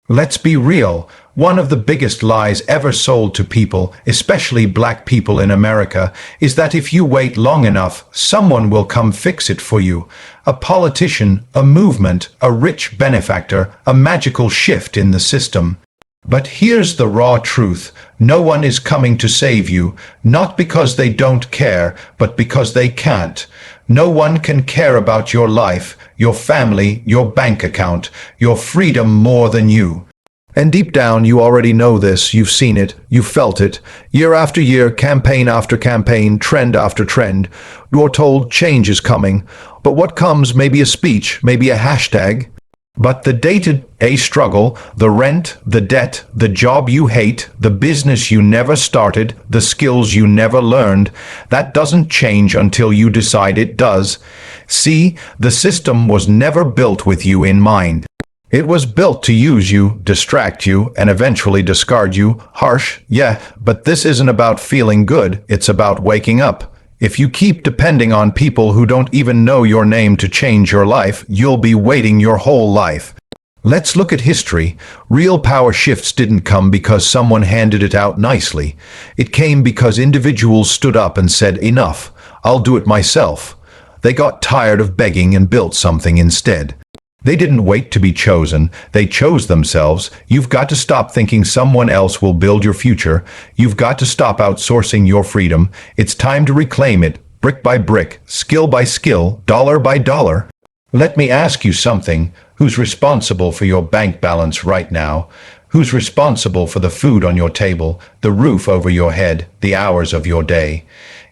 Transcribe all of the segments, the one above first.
Let's be real. One of the biggest lies ever sold to people, especially black people in America, is that if you wait long enough, someone will come fix it for you. A politician, a movement, a rich benefactor, a magical shift in the system. But here's the raw truth. No one is coming to save you, not because they don't care, but because they can't. No one can care about your life, your family, your bank account, your freedom more than you. And deep down, you already know this, you've seen it, you've felt it. Year after year, campaign after campaign, trend after trend. You're told change is coming. But what comes may be a speech, maybe a hashtag. But the day-to-day struggle, the rent, the debt, the job you hate, the business you never started, the skills you never learned, that doesn't change until you decide it does. See, the system was never built with you in mind. It was built to use you, distract you, and eventually discard you. Harsh, yeah, but this isn't about feeling good, it's about waking up. If you keep depending on people who don't even know your name to change your life, you'll be waiting your whole life. Let's look at history. Real power shifts didn't come because someone handed it out nicely. It came because individuals stood up and said, "Enough, I'll do it myself." They got tired of begging and built something instead. They didn't wait to be chosen, they chose themselves. You've got to stop thinking someone else will build your future. You've got to stop outsourcing your freedom. It's time to reclaim it, brick by brick, skill by skill, dollar by dollar. Let me ask you something. Who's responsible for your bank balance right now? Who's responsible for the food on your table, the roof over your head, the hours of your day?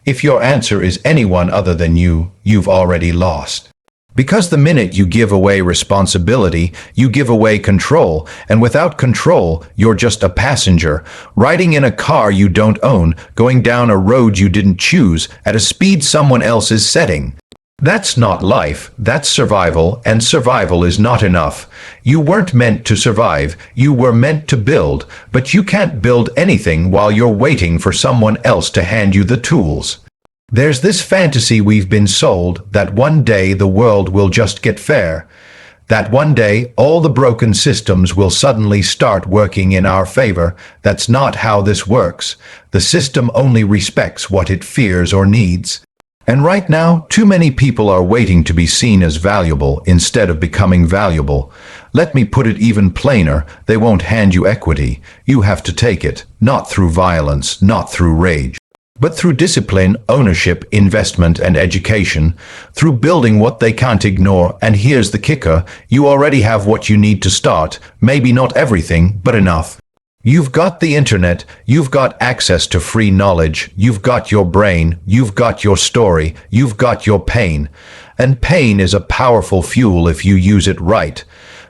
If your answer is anyone other than you, you've already lost. Because the minute you give away responsibility, you give away control, and without control, you're just a passenger, riding in a car you don't own, going down a road you didn't choose, at a speed someone else is setting. That's not life, that's survival, and survival is not enough. You weren't meant to survive, you were meant to build, but you can't build anything while you're waiting for someone else to hand you the tools. There's this fantasy we've been sold that one day the world will just get fair. That one day all the broken systems will suddenly start working in our favor. That's not how this works. The system only respects what it fears or needs. And right now, too many people are waiting to be seen as valuable instead of becoming valuable. Let me put it even plainer. They won't hand you equity. You have to take it, not through violence, not through rage, but through discipline, ownership, investment, and education, through building what they can't ignore. And here's the kicker, you already have what you need to start, maybe not everything, but enough. You've got the internet, you've got access to free knowledge, you've got your brain, you've got your story, you've got your pain. And pain is a powerful fuel if you use it right.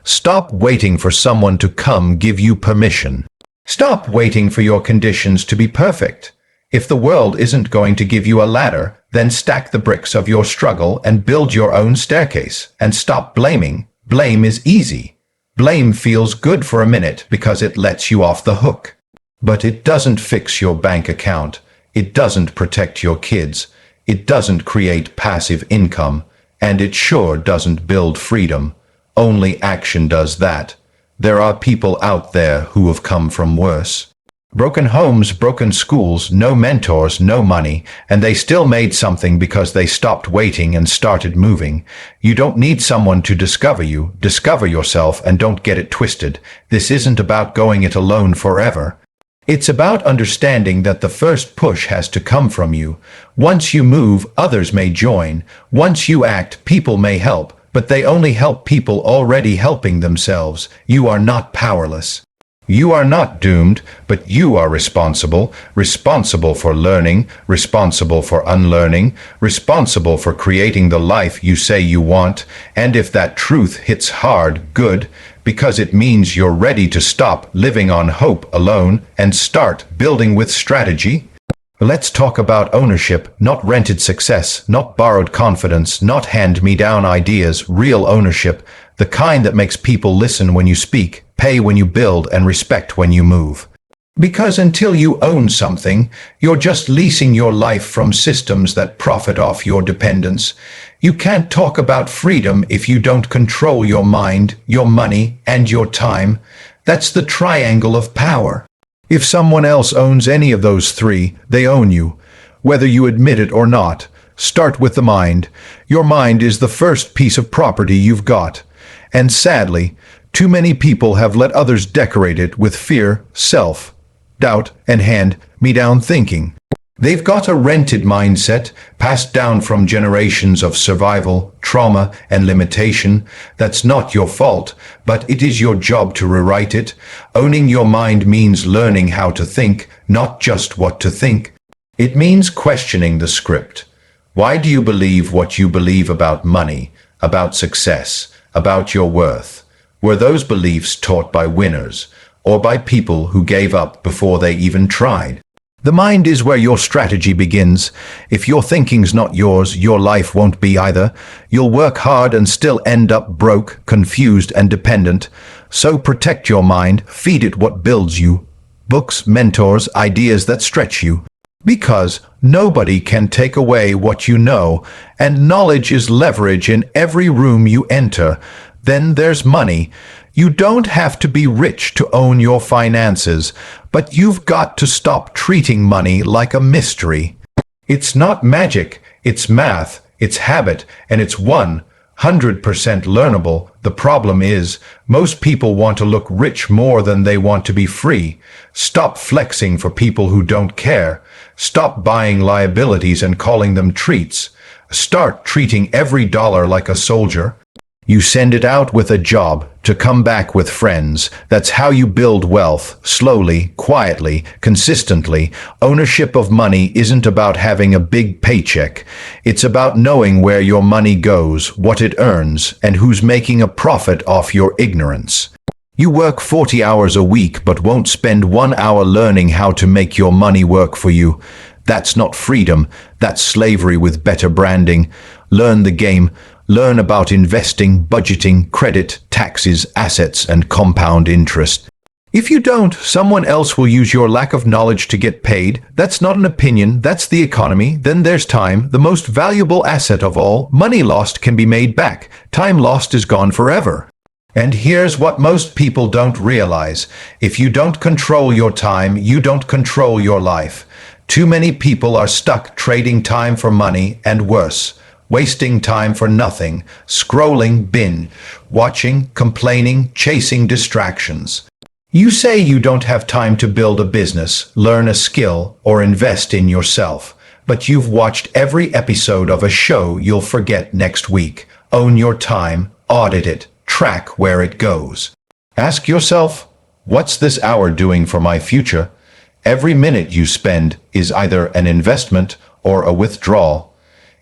Stop waiting for someone to come give you permission. Stop waiting for your conditions to be perfect. If the world isn't going to give you a ladder, then stack the bricks of your struggle and build your own staircase. And stop blaming. Blame is easy. Blame feels good for a minute because it lets you off the hook. But it doesn't fix your bank account. It doesn't protect your kids. It doesn't create passive income. And it sure doesn't build freedom. Only action does that. There are people out there who have come from worse. Broken homes, broken schools, no mentors, no money, and they still made something because they stopped waiting and started moving. You don't need someone to discover you. Discover yourself and don't get it twisted. This isn't about going it alone forever. It's about understanding that the first push has to come from you. Once you move, others may join. Once you act, people may help, but they only help people already helping themselves. You are not powerless. You are not doomed, but you are responsible for learning, responsible for unlearning, responsible for creating the life you say you want. And if that truth hits hard, good, because it means you're ready to stop living on hope alone and start building with strategy. Let's talk about ownership, not rented success, not borrowed confidence, not hand-me-down ideas, real ownership, the kind that makes people listen when you speak, pay when you build, and respect when you move. Because until you own something, you're just leasing your life from systems that profit off your dependence. You can't talk about freedom if you don't control your mind, your money, and your time. That's the triangle of power. If someone else owns any of those three, they own you. Whether you admit it or not, start with the mind. Your mind is the first piece of property you've got. And sadly, too many people have let others decorate it with fear, self-doubt, and hand-me-down thinking. They've got a rented mindset passed down from generations of survival, trauma, and limitation. That's not your fault, but it is your job to rewrite it. Owning your mind means learning how to think, not just what to think. It means questioning the script. Why do you believe what you believe about money, about success, about your worth? Were those beliefs taught by winners, or by people who gave up before they even tried? The mind is where your strategy begins. If your thinking's not yours, your life won't be either. You'll work hard and still end up broke, confused, and dependent. So protect your mind, feed it what builds you. Books, mentors, ideas that stretch you. Because nobody can take away what you know, and knowledge is leverage in every room you enter. Then there's money. You don't have to be rich to own your finances, but you've got to stop treating money like a mystery. It's not magic, it's math, it's habit, and it's 100% learnable. The problem is, most people want to look rich more than they want to be free. Stop flexing for people who don't care. Stop buying liabilities and calling them treats. Start treating every dollar like a soldier. You send it out with a job to come back with friends. That's how you build wealth, slowly, quietly, consistently. Ownership of money isn't about having a big paycheck. It's about knowing where your money goes, what it earns, and who's making a profit off your ignorance. You work 40 hours a week but won't spend 1 hour learning how to make your money work for you. That's not freedom, that's slavery with better branding. Learn the game. Learn about investing, budgeting, credit, taxes, assets, and compound interest. If you don't, someone else will use your lack of knowledge to get paid. That's not an opinion, that's the economy. Then there's time, the most valuable asset of all. Money lost can be made back. Time lost is gone forever. And here's what most people don't realize. If you don't control your time, you don't control your life. Too many people are stuck trading time for money, and worse, wasting time for nothing, scrolling, watching, complaining, chasing distractions. You say you don't have time to build a business, learn a skill, or invest in yourself, but you've watched every episode of a show you'll forget next week. Own your time, audit it, track where it goes. Ask yourself, what's this hour doing for my future? Every minute you spend is either an investment or a withdrawal.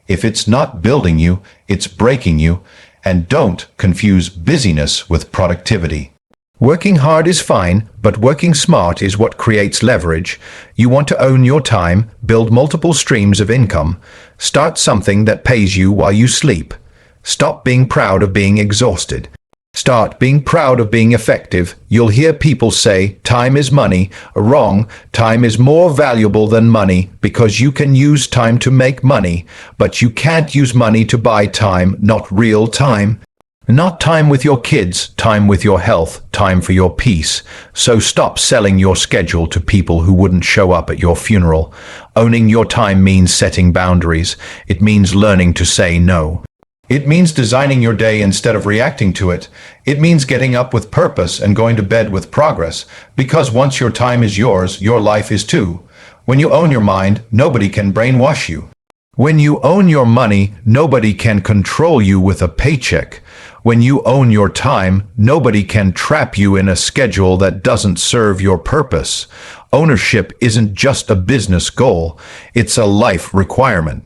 If it's not building you, it's breaking you, and don't confuse busyness with productivity. Working hard is fine, but working smart is what creates leverage. You want to own your time, build multiple streams of income, start something that pays you while you sleep. Stop being proud of being exhausted. Start being proud of being effective. You'll hear people say, time is money. Wrong. Time is more valuable than money because you can use time to make money, but you can't use money to buy time, not real time. Not time with your kids, time with your health, time for your peace. So stop selling your schedule to people who wouldn't show up at your funeral. Owning your time means setting boundaries. It means learning to say no. It means designing your day instead of reacting to it. It means getting up with purpose and going to bed with progress, because once your time is yours, your life is too. When you own your mind, nobody can brainwash you. When you own your money, nobody can control you with a paycheck. When you own your time, nobody can trap you in a schedule that doesn't serve your purpose. Ownership isn't just a business goal, it's a life requirement.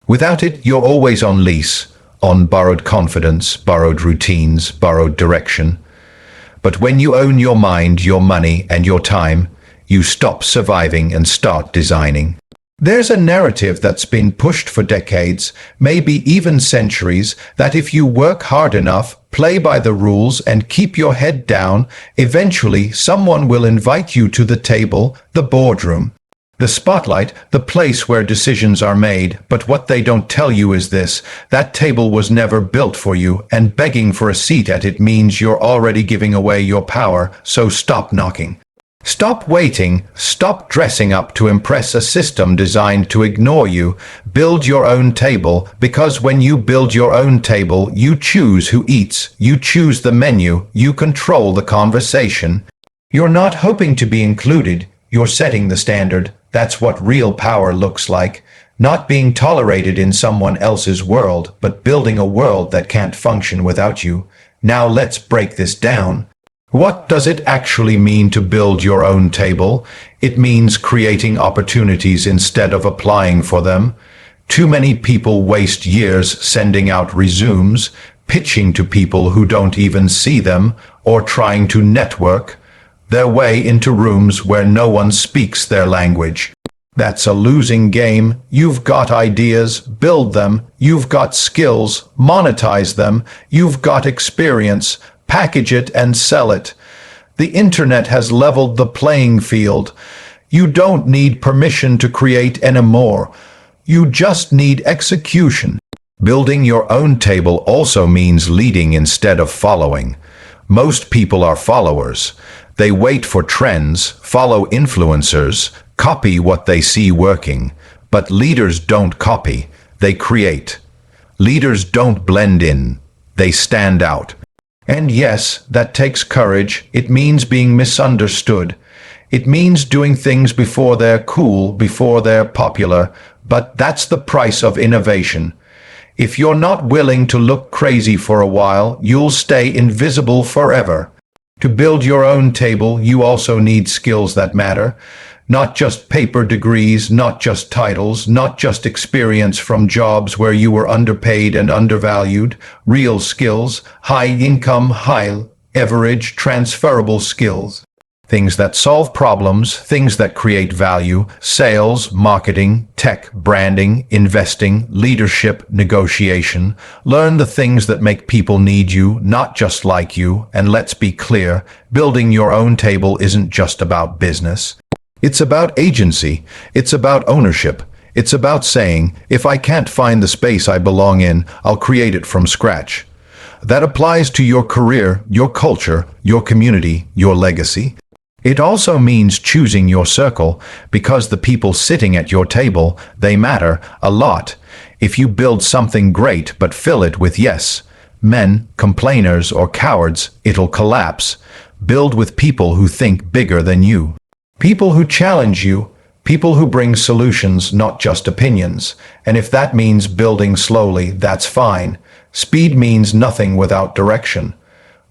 Without it, you're always on lease. On borrowed confidence, borrowed routines, borrowed direction. But when you own your mind, your money, and your time, you stop surviving and start designing. There's a narrative that's been pushed for decades, maybe even centuries, that if you work hard enough, play by the rules, and keep your head down, eventually someone will invite you to the table, the boardroom. The spotlight, the place where decisions are made, but what they don't tell you is this: that table was never built for you, and begging for a seat at it means you're already giving away your power, so stop knocking. Stop waiting, stop dressing up to impress a system designed to ignore you. Build your own table, because when you build your own table, you choose who eats, you choose the menu, you control the conversation. You're not hoping to be included, you're setting the standard. That's what real power looks like. Not being tolerated in someone else's world, but building a world that can't function without you. Now let's break this down. What does it actually mean to build your own table? It means creating opportunities instead of applying for them. Too many people waste years sending out resumes, pitching to people who don't even see them, or trying to network their way into rooms where no one speaks their language. That's a losing game. You've got ideas, build them. You've got skills, monetize them. You've got experience, package it and sell it. The internet has leveled the playing field. You don't need permission to create anymore. You just need execution. Building your own table also means leading instead of following. Most people are followers. They wait for trends, follow influencers, copy what they see working. But leaders don't copy, they create. Leaders don't blend in, they stand out. And yes, that takes courage. It means being misunderstood. It means doing things before they're cool, before they're popular. But that's the price of innovation. If you're not willing to look crazy for a while, you'll stay invisible forever. To build your own table, you also need skills that matter. Not just paper degrees, not just titles, not just experience from jobs where you were underpaid and undervalued. Real skills, high income, high average, transferable skills. Things that solve problems, things that create value: sales, marketing, tech, branding, investing, leadership, negotiation. Learn the things that make people need you, not just like you. And let's be clear, building your own table isn't just about business. It's about agency. It's about ownership. It's about saying, if I can't find the space I belong in, I'll create it from scratch. That applies to your career, your culture, your community, your legacy. It also means choosing your circle, because the people sitting at your table, they matter a lot. If you build something great but fill it with yes men, complainers, or cowards, it'll collapse. Build with people who think bigger than you. People who challenge you, people who bring solutions, not just opinions. And if that means building slowly, that's fine. Speed means nothing without direction.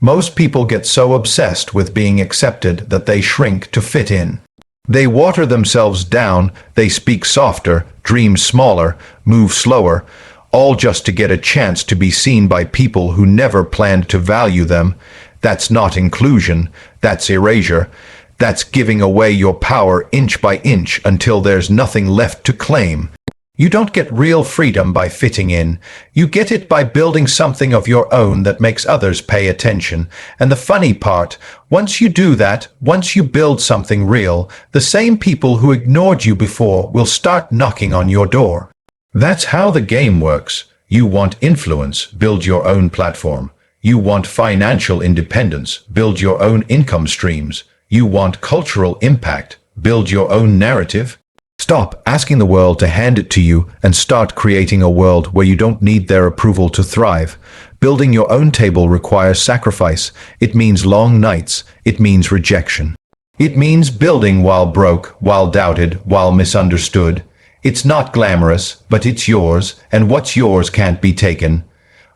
Most people get so obsessed with being accepted that they shrink to fit in. They water themselves down, they speak softer, dream smaller, move slower, all just to get a chance to be seen by people who never planned to value them. That's not inclusion, that's erasure. That's giving away your power inch by inch until there's nothing left to claim. You don't get real freedom by fitting in. You get it by building something of your own that makes others pay attention. And the funny part, once you do that, once you build something real, the same people who ignored you before will start knocking on your door. That's how the game works. You want influence, build your own platform. You want financial independence, build your own income streams. You want cultural impact, build your own narrative. Stop asking the world to hand it to you and start creating a world where you don't need their approval to thrive. Building your own table requires sacrifice. It means long nights. It means rejection. It means building while broke, while doubted, while misunderstood. It's not glamorous, but it's yours, and what's yours can't be taken.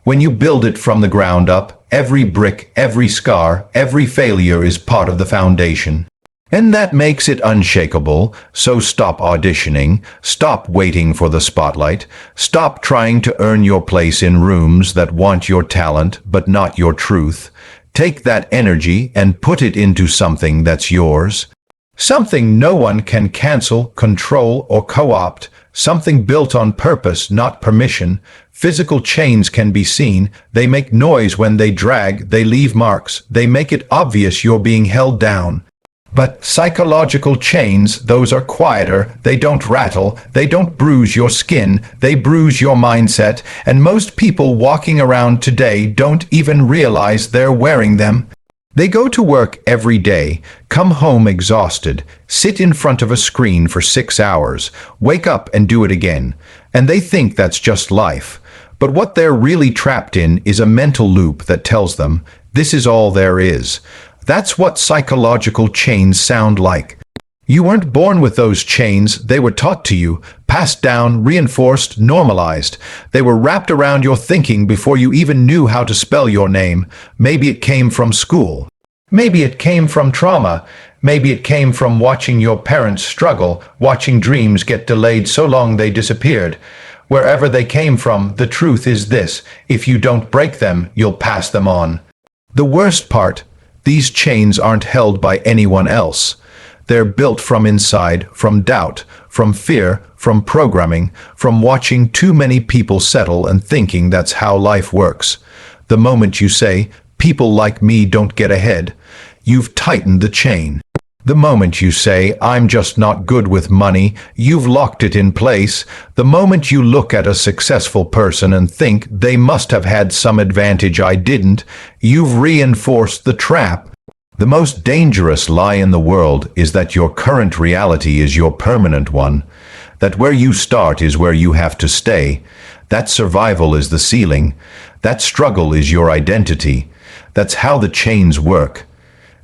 When you build it from the ground up, every brick, every scar, every failure is part of the foundation. And that makes it unshakable, so stop auditioning, stop waiting for the spotlight, stop trying to earn your place in rooms that want your talent but not your truth. Take that energy and put it into something that's yours. Something no one can cancel, control, or co-opt. Something built on purpose, not permission. Physical chains can be seen. They make noise when they drag. They leave marks. They make it obvious you're being held down. But psychological chains, those are quieter, they don't rattle, they don't bruise your skin, they bruise your mindset, and most people walking around today don't even realize they're wearing them. They go to work every day, come home exhausted, sit in front of a screen for 6 hours, wake up and do it again, and they think that's just life. But what they're really trapped in is a mental loop that tells them, this is all there is. That's what psychological chains sound like. You weren't born with those chains, they were taught to you, passed down, reinforced, normalized. They were wrapped around your thinking before you even knew how to spell your name. Maybe it came from school. Maybe it came from trauma. Maybe it came from watching your parents struggle, watching dreams get delayed so long they disappeared. Wherever they came from, the truth is this: if you don't break them, you'll pass them on. The worst part, these chains aren't held by anyone else. They're built from inside, from doubt, from fear, from programming, from watching too many people settle and thinking that's how life works. The moment you say, people like me don't get ahead, you've tightened the chain. The moment you say, I'm just not good with money, you've locked it in place. The moment you look at a successful person and think they must have had some advantage I didn't, you've reinforced the trap. The most dangerous lie in the world is that your current reality is your permanent one, that where you start is where you have to stay, that survival is the ceiling, that struggle is your identity. That's how the chains work.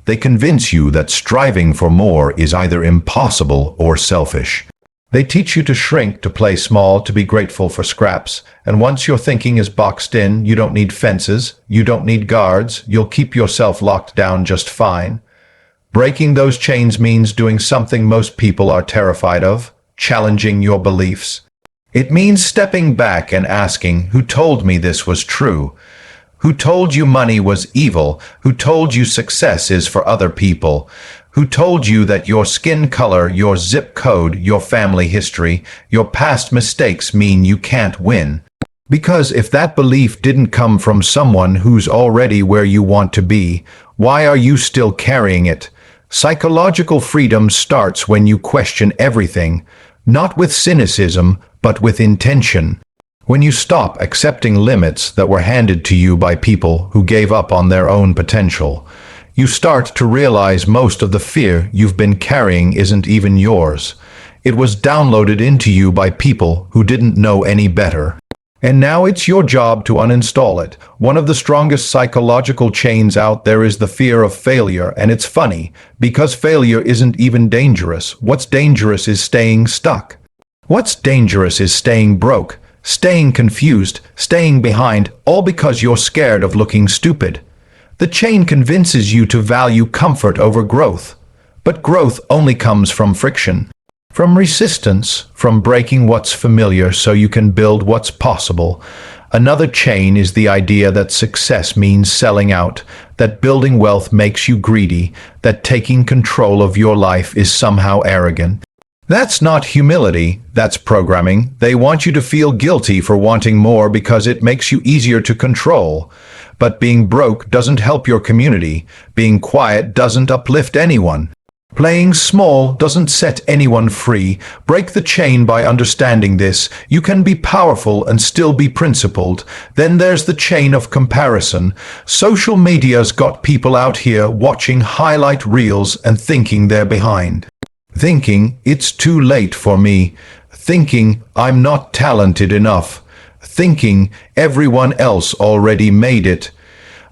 They convince you that striving for more is either impossible or selfish. They teach you to shrink, to play small, to be grateful for scraps. And once your thinking is boxed in, you don't need fences, you don't need guards, you'll keep yourself locked down just fine. Breaking those chains means doing something most people are terrified of: challenging your beliefs. It means stepping back and asking, who told me this was true? Who told you money was evil? Who told you success is for other people? Who told you that your skin color, your zip code, your family history, your past mistakes mean you can't win? Because if that belief didn't come from someone who's already where you want to be, why are you still carrying it? Psychological freedom starts when you question everything, not with cynicism, but with intention. When you stop accepting limits that were handed to you by people who gave up on their own potential, you start to realize most of the fear you've been carrying isn't even yours. It was downloaded into you by people who didn't know any better. And now it's your job to uninstall it. One of the strongest psychological chains out there is the fear of failure, and it's funny, because failure isn't even dangerous. What's dangerous is staying stuck. What's dangerous is staying broke, staying confused, staying behind, all because you're scared of looking stupid. The chain convinces you to value comfort over growth. But growth only comes from friction, from resistance, from breaking what's familiar so you can build what's possible. Another chain is the idea that success means selling out, that building wealth makes you greedy, that taking control of your life is somehow arrogant. That's not humility, that's programming. They want you to feel guilty for wanting more because it makes you easier to control. But being broke doesn't help your community. Being quiet doesn't uplift anyone. Playing small doesn't set anyone free. Break the chain by understanding this. You can be powerful and still be principled. Then there's the chain of comparison. Social media's got people out here watching highlight reels and thinking they're behind. Thinking it's too late for me. Thinking I'm not talented enough. Thinking everyone else already made it.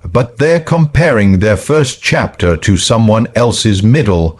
But they're comparing their first chapter to someone else's middle.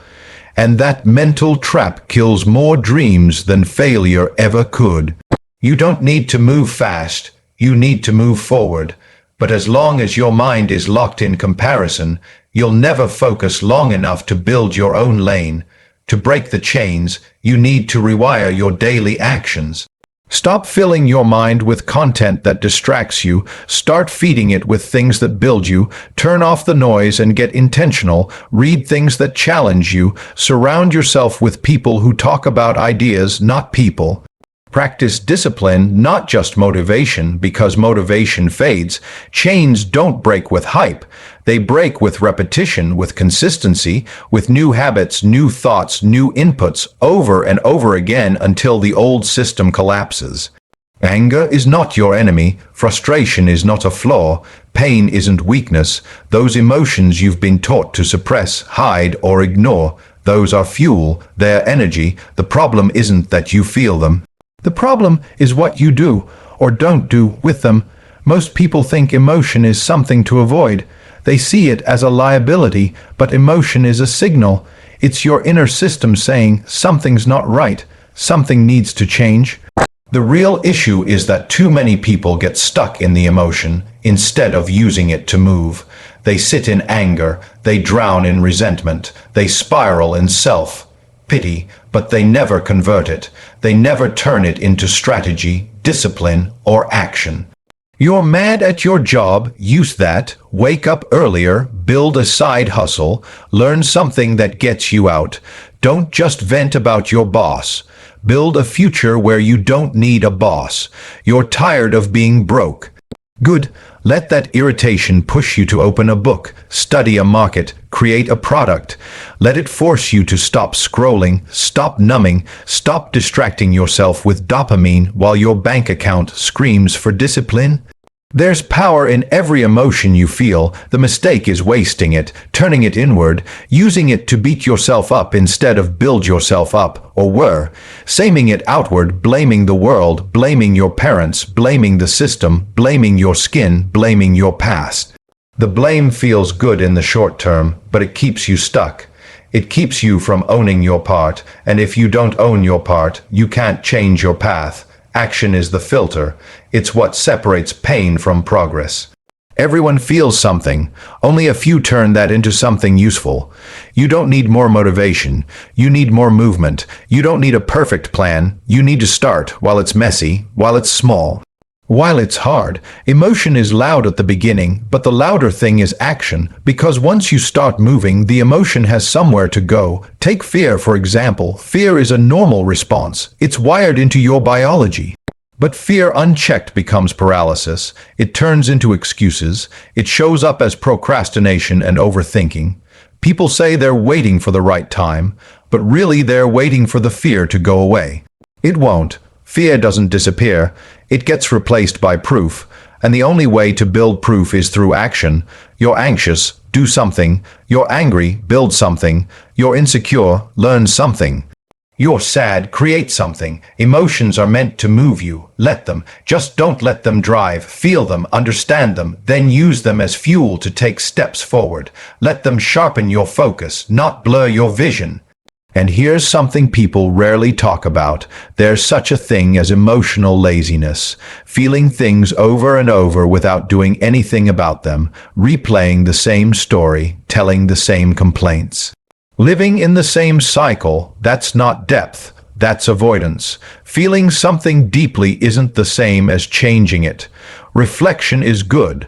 And that mental trap kills more dreams than failure ever could. You don't need to move fast. You need to move forward. But as long as your mind is locked in comparison, you'll never focus long enough to build your own lane. To break the chains, you need to rewire your daily actions. Stop filling your mind with content that distracts you. Start feeding it with things that build you. Turn off the noise and get intentional. Read things that challenge you. Surround yourself with people who talk about ideas, not people. Practice discipline, not just motivation, because motivation fades. Chains don't break with hype. They break with repetition, with consistency, with new habits, new thoughts, new inputs, over and over again until the old system collapses. Anger is not your enemy. Frustration is not a flaw. Pain isn't weakness. Those emotions you've been taught to suppress, hide, or ignore, those are fuel, they're energy. The problem isn't that you feel them. The problem is what you do or don't do with them. Most people think emotion is something to avoid. They see it as a liability, but emotion is a signal. It's your inner system saying something's not right, something needs to change. The real issue is that too many people get stuck in the emotion instead of using it to move. They sit in anger, they drown in resentment, they spiral in self-pity, but they never convert it. They never turn it into strategy, discipline, or action. You're mad at your job, use that, wake up earlier, build a side hustle, learn something that gets you out. Don't just vent about your boss. Build a future where you don't need a boss. You're tired of being broke. Good. Let that irritation push you to open a book, study a market, create a product. Let it force you to stop scrolling, stop numbing, stop distracting yourself with dopamine while your bank account screams for discipline. There's power in every emotion you feel. The mistake is wasting it, turning it inward, using it to beat yourself up instead of build yourself up, or saying it outward, blaming the world, blaming your parents, blaming the system, blaming your skin, blaming your past. The blame feels good in the short term, but it keeps you stuck. It keeps you from owning your part, and if you don't own your part, you can't change your path. Action is the filter. It's what separates pain from progress. Everyone feels something. Only a few turn that into something useful. You don't need more motivation. You need more movement. You don't need a perfect plan. You need to start while it's messy, while it's small. While it's hard, emotion is loud at the beginning, but the louder thing is action, because once you start moving, the emotion has somewhere to go. Take fear, for example. Fear is a normal response. It's wired into your biology. But fear unchecked becomes paralysis. It turns into excuses. It shows up as procrastination and overthinking. People say they're waiting for the right time, but really they're waiting for the fear to go away. It won't. Fear doesn't disappear. It gets replaced by proof, and the only way to build proof is through action. You're anxious, do something. You're angry, build something. You're insecure, learn something. You're sad, create something. Emotions are meant to move you. Let them. Just don't let them drive. Feel them, understand them, then use them as fuel to take steps forward. Let them sharpen your focus, not blur your vision. And here's something people rarely talk about. There's such a thing as emotional laziness. Feeling things over and over without doing anything about them. Replaying the same story, telling the same complaints. Living in the same cycle, that's not depth, that's avoidance. Feeling something deeply isn't the same as changing it. Reflection is good,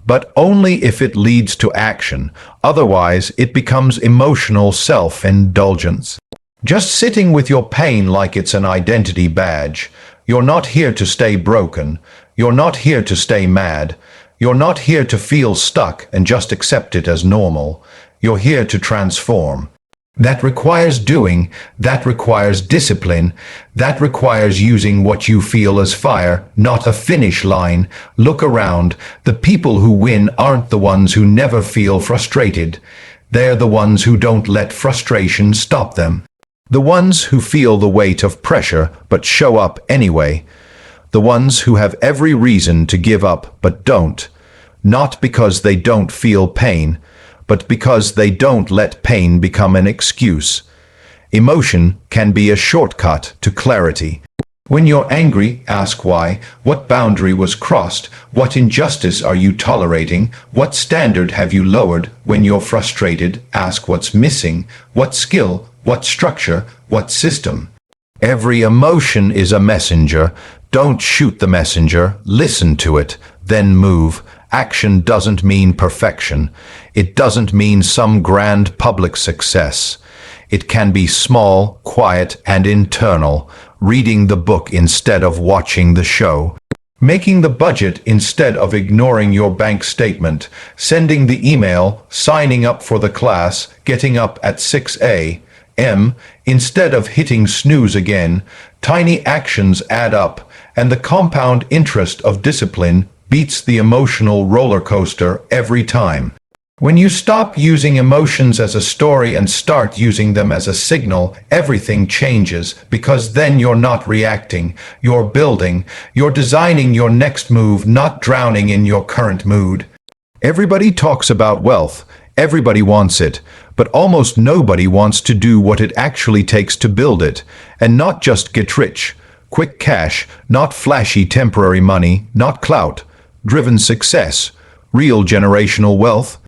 but only if it leads to action. Otherwise, it becomes emotional self-indulgence. Just sitting with your pain like it's an identity badge. You're not here to stay broken. You're not here to stay mad. You're not here to feel stuck and just accept it as normal. You're here to transform. That requires doing, that requires discipline, that requires using what you feel as fire, not a finish line. Look around. The people who win aren't the ones who never feel frustrated. They're the ones who don't let frustration stop them. The ones who feel the weight of pressure but show up anyway. The ones who have every reason to give up but don't. Not because they don't feel pain, but because they don't let pain become an excuse. Emotion can be a shortcut to clarity. When you're angry, ask why. What boundary was crossed? What injustice are you tolerating? What standard have you lowered? When you're frustrated, ask what's missing. What skill? What structure? What system? Every emotion is a messenger. Don't shoot the messenger. Listen to it, then move. Action doesn't mean perfection. It doesn't mean some grand public success. It can be small, quiet, and internal. reading the book instead of watching the show, making the budget instead of ignoring your bank statement, sending the email, signing up for the class, getting up at 6 a.m. instead of hitting snooze again. Tiny actions add up, and the compound interest of discipline beats the emotional roller coaster every time. When you stop using emotions as a story and start using them as a signal, everything changes, because then you're not reacting, you're building, you're designing your next move, not drowning in your current mood. Everybody talks about wealth, everybody wants it, but almost nobody wants to do what it actually takes to build it, and not just get rich. Quick cash, not flashy temporary money, not clout-driven success, real generational wealth.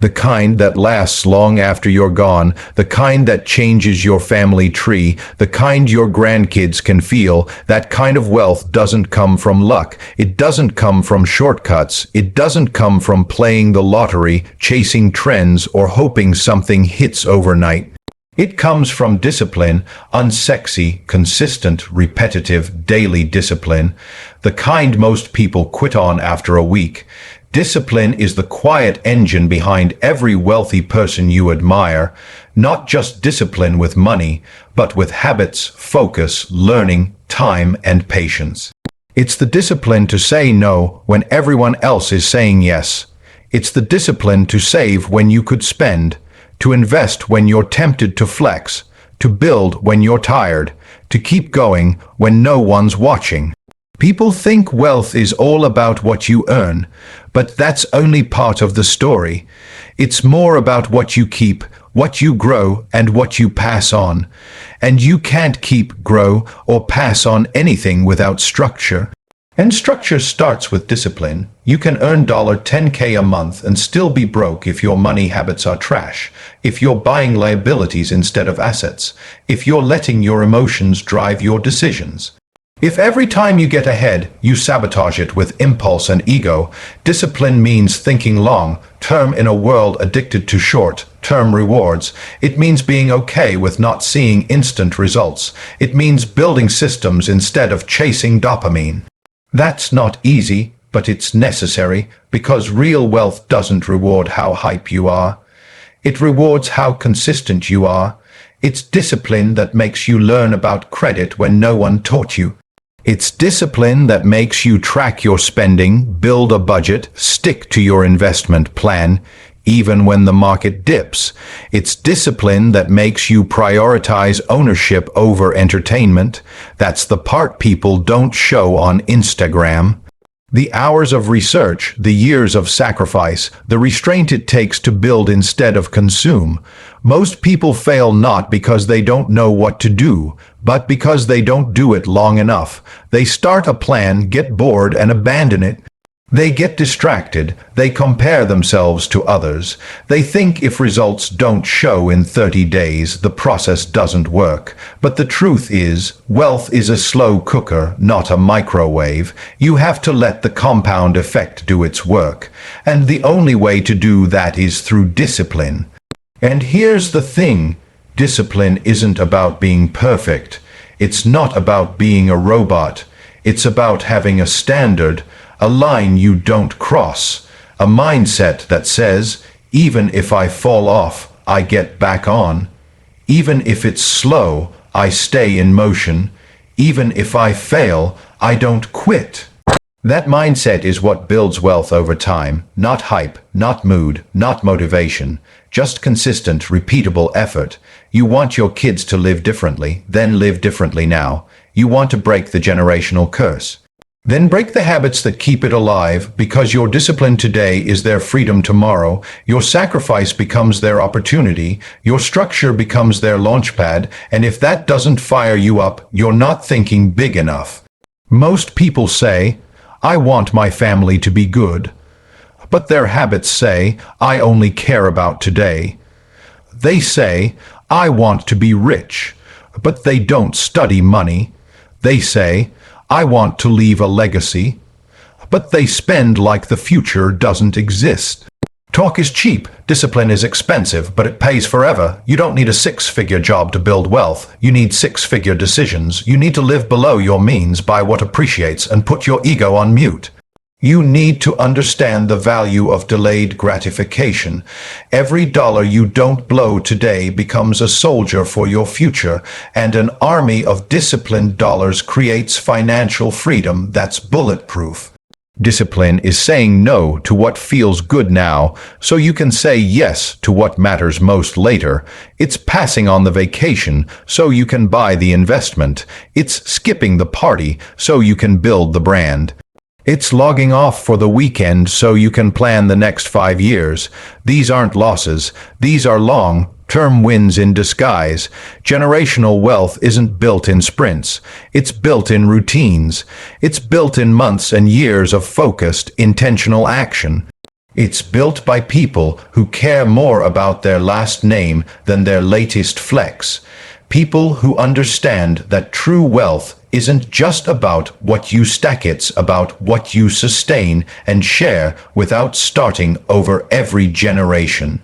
The kind that lasts long after you're gone, the kind that changes your family tree, the kind your grandkids can feel. That kind of wealth doesn't come from luck. It doesn't come from shortcuts. It doesn't come from playing the lottery, chasing trends, or hoping something hits overnight. It comes from discipline, unsexy, consistent, repetitive, daily discipline, the kind most people quit on after a week. Discipline is the quiet engine behind every wealthy person you admire, not just discipline with money, but with habits, focus, learning, time, and patience. It's the discipline to say no when everyone else is saying yes. It's the discipline to save when you could spend, to invest when you're tempted to flex, to build when you're tired, to keep going when no one's watching. People think wealth is all about what you earn, but that's only part of the story. It's more about what you keep, what you grow, and what you pass on. And you can't keep, grow, or pass on anything without structure. And structure starts with discipline. You can earn $10K a month and still be broke if your money habits are trash, if you're buying liabilities instead of assets, if you're letting your emotions drive your decisions. If every time you get ahead, you sabotage it with impulse and ego. Discipline means thinking long-term in a world addicted to short-term rewards. It means being okay with not seeing instant results. It means building systems instead of chasing dopamine. That's not easy, but it's necessary, because real wealth doesn't reward how hype you are. It rewards how consistent you are. It's discipline that makes you learn about credit when no one taught you. It's discipline that makes you track your spending, build a budget, stick to your investment plan, even when the market dips. It's discipline that makes you prioritize ownership over entertainment. That's the part people don't show on Instagram. The hours of research, the years of sacrifice, the restraint it takes to build instead of consume. Most people fail not because they don't know what to do, but because they don't do it long enough. They start a plan, get bored, and abandon it. They get distracted. They compare themselves to others. They think if results don't show in 30 days, the process doesn't work. But the truth is, wealth is a slow cooker, not a microwave. You have to let the compound effect do its work. And the only way to do that is through discipline. And here's the thing. Discipline isn't about being perfect. It's not about being a robot. It's about having a standard, a line you don't cross, a mindset that says, even if I fall off, I get back on. Even if it's slow, I stay in motion. Even if I fail, I don't quit. That mindset is what builds wealth over time, not hype, not mood, not motivation, just consistent, repeatable effort. You want your kids to live differently, then live differently now. You want to break the generational curse. Then break the habits that keep it alive, because your discipline today is their freedom tomorrow. Your sacrifice becomes their opportunity. Your structure becomes their launchpad. And if that doesn't fire you up, you're not thinking big enough. Most people say, I want my family to be good. But their habits say, I only care about today. They say, I want to be rich. But they don't study money. They say, I want to leave a legacy, but they spend like the future doesn't exist. Talk is cheap, discipline is expensive, but it pays forever. You don't need a six-figure job to build wealth. You need six-figure decisions. You need to live below your means, buy what appreciates, and put your ego on mute. You need to understand the value of delayed gratification. Every dollar you don't blow today becomes a soldier for your future, and an army of disciplined dollars creates financial freedom that's bulletproof. Discipline is saying no to what feels good now, so you can say yes to what matters most later. It's passing on the vacation, so you can buy the investment. It's skipping the party, so you can build the brand. It's logging off for the weekend so you can plan the next 5 years. These aren't losses. These are long-term wins in disguise. Generational wealth isn't built in sprints. It's built in routines. It's built in months and years of focused, intentional action. It's built by people who care more about their last name than their latest flex. People who understand that true wealth isn't just about what you stack, it's about what you sustain and share without starting over every generation.